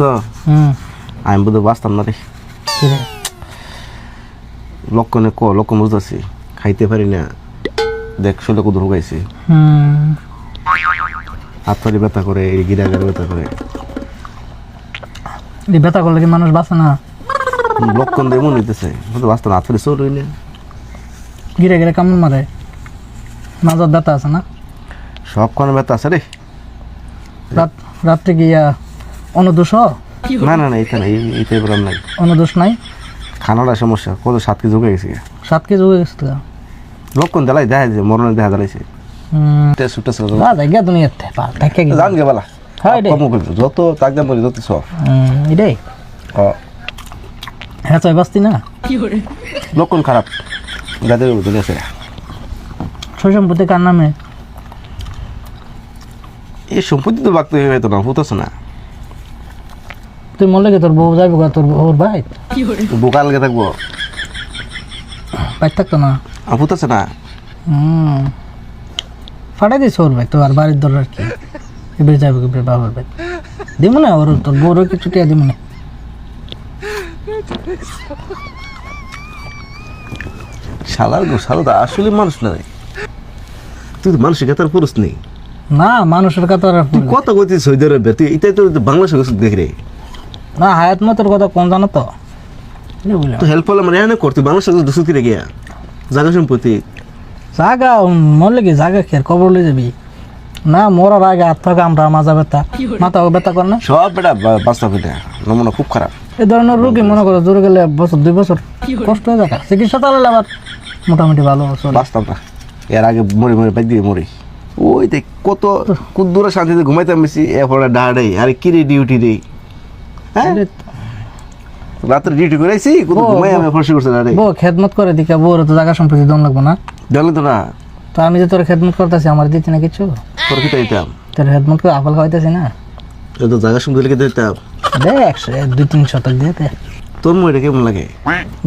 তো আমি বোধ বাঁচতাম না রে লক্ষণ বুঝতেছি খাইতে পারি না দেখ শরীরে কত ঢুকাইছি হাত পাড়ি ব্যথা করে এই গিরাগার ব্যথা করে ব্যথা করলে কি মানুষ বাঁচে না লক্ষণ দিয়ে মনে হইতেছে বাঁচতাম হাত পাড়ি চোর হইলে গিরে গিরে কামড় মারে মাজার ব্যথা আছে না সব কোনো ব্যথা আছে রে রাত্রে গিয়া অনুদোষ না না না এটা নাই এইটাই বললাম নাই অনুদোষ নাই খানাটা সমস্যা কত 7 কেজি হয়ে গেছে 7 কেজি হয়ে গেছে লক্ষণ দেলাই দেখা যায় মরণের দেখা দাঁড়াইছে সুটা জায়গা দুনিয়াতে দেখে জান গে বলা হ্যাঁ যত তাকদাম বলি যত সব এটাই হ্যাঁ চাই বাঁচতি না লক্ষণ খারাপ যাদের দুনিয়া ছেড়ে সই সম্পত্তি কার নামে এই সম্পত্তি তো বাঁকতে হয়ে তো না হতেছে না তুই মনে লাগে তোর বউ যাইব তোর ওর ভাই বোকাল গে থাকবো ভাই থাকতো না হতেছে না ফাটাই দিস ওর ভাই তো আর বাড়ির দরকার কি এবার যাইব কি বাবার ভাই দিব না ওর তোর বউর কিছু টিয়া দিব না শালা আসলে মানুষ না রে তুই তো মানুষের কাতার পুরুষ নেই না মানুষের কথা তুই কত কইছিস সৌদি আরবে তুই এটাই তো বাংলাদেশের কাছে দেখ রে না হায়াত মতের কথা কোন জানো তো তো হেল্প হলে মানে এনে কর তুই বাংলাদেশের কাছে দুসুতি রে গিয়া জায়গা সম্পত্তি জাগা মরলে কি জাগা খেয়ে কবর লয়ে যাবি না মরার আগে হাত থেকে আমরা মাজা ব্যথা মাথা ব্যথা কর না সব বেটা বাস্তব এটা নমুনা খুব খারাপ এই ধরনের রোগী মনে করো জোরে গেলে বছর 2 বছর কষ্ট হয়ে যায় চিকিৎসা চালালে আবার মোটামুটি ভালো চলে বাস্তব না এর আগে মরে মরে বাইক দিয়ে মরি ওই দেখ কত কুদ্দুরা শান্তিতে ঘুমাইতাম বেশি এরপরে ডাড়াই আরে কি রে ডিউটি রে হ্যাঁ রাত্রে ডিউটি করেছি কত ঘুমাই আমি ফসি করছে ডাড়াই বউ খেদমত করে দিকে বউর তো জায়গা সম্পত্তি দম লাগবো না জানলে তো না তো আমি যে তোর খেদমত করতেছি আমার দিতি না কিছু তোর কি দিতাম তোর খেদমত করে আপেল খাওয়াইতেছি না তো জায়গা সম্পত্তি লিখে দিতাম দেখ 2-3 শতক দিয়ে দে তোর মরে কেমন লাগে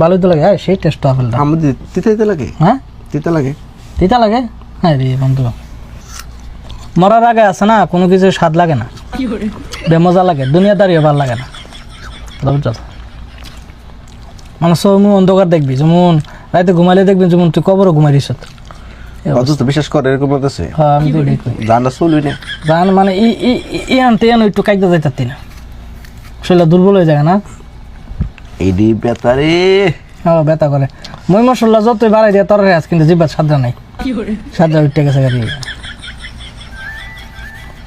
ভালোই তো লাগে সেই টেস্ট আপেলটা আমার তিতা লাগে হ্যাঁ তিতা লাগে তিতা লাগে হ্যাঁ রে বন্ধু মরার আগে আছে না কোনো কিছু স্বাদ লাগে না বেমজা লাগে দুনিয়াদারিও ভালো লাগে না বুঝছো মানে সব অন্ধকার দেখবি যেমন রাতে ঘুমাইলে দেখবি যেমন তুই কবরও ঘুমাই দিস অথচ বিশ্বাস করে এরকম বলতেছে হ্যাঁ আমি তো জানটা চলবি না জান মানে ই আনতে একটু কাইতে যাইতাতি না শরীরটা দুর্বল হয়ে যায় না এইডি বেতারে হ্যাঁ ব্যথা করে মই মশলা যতই বাড়াই দিয়ে তোর আজ কিন্তু জিব্বার সাদা নাই সাদা উঠে গেছে গাড়ি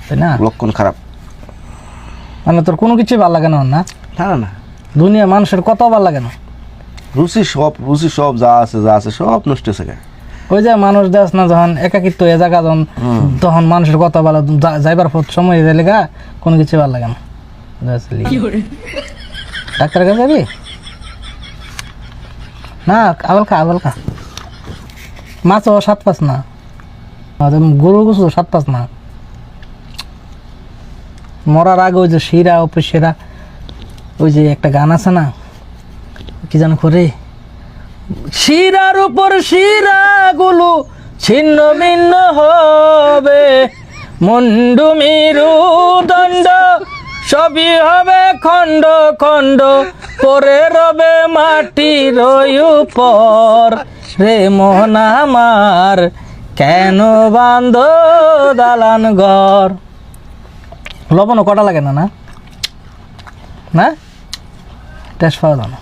তাই না লক্ষণ খারাপ মানে তোর কোনো কিছুই ভালো লাগে না না না না দুনিয়া মানুষের কত ভালো লাগে না রুচি সব যা আছে সব নষ্ট হয়েছে ওই যে মানুষ দেশ না যখন একাকিত্ব এ জায়গা যখন তখন মানুষের কত ভালো যাইবার পথ সময় লেগা কোনো কিছু ভালো লাগে না ডাক্তারের কাছে যাবি না আবল খা মাছও 7-5 না গরু গোছ 7-5 না মরার আগে ওই যে শিরা উপরে শিরা ওই যে একটা গান আছে না কি জানো করে শিরার উপর শিরাগুলো ছিন্ন ভিন্ন হবে মুন্ডু মেরুদণ্ড সবই হবে খণ্ড খণ্ড পরে রবে মাটির উপর রে মোহন আমার কেন বান্ধ দালান ঘর লবণও কটা লাগে না না টেস্ট পাওয়া যায় না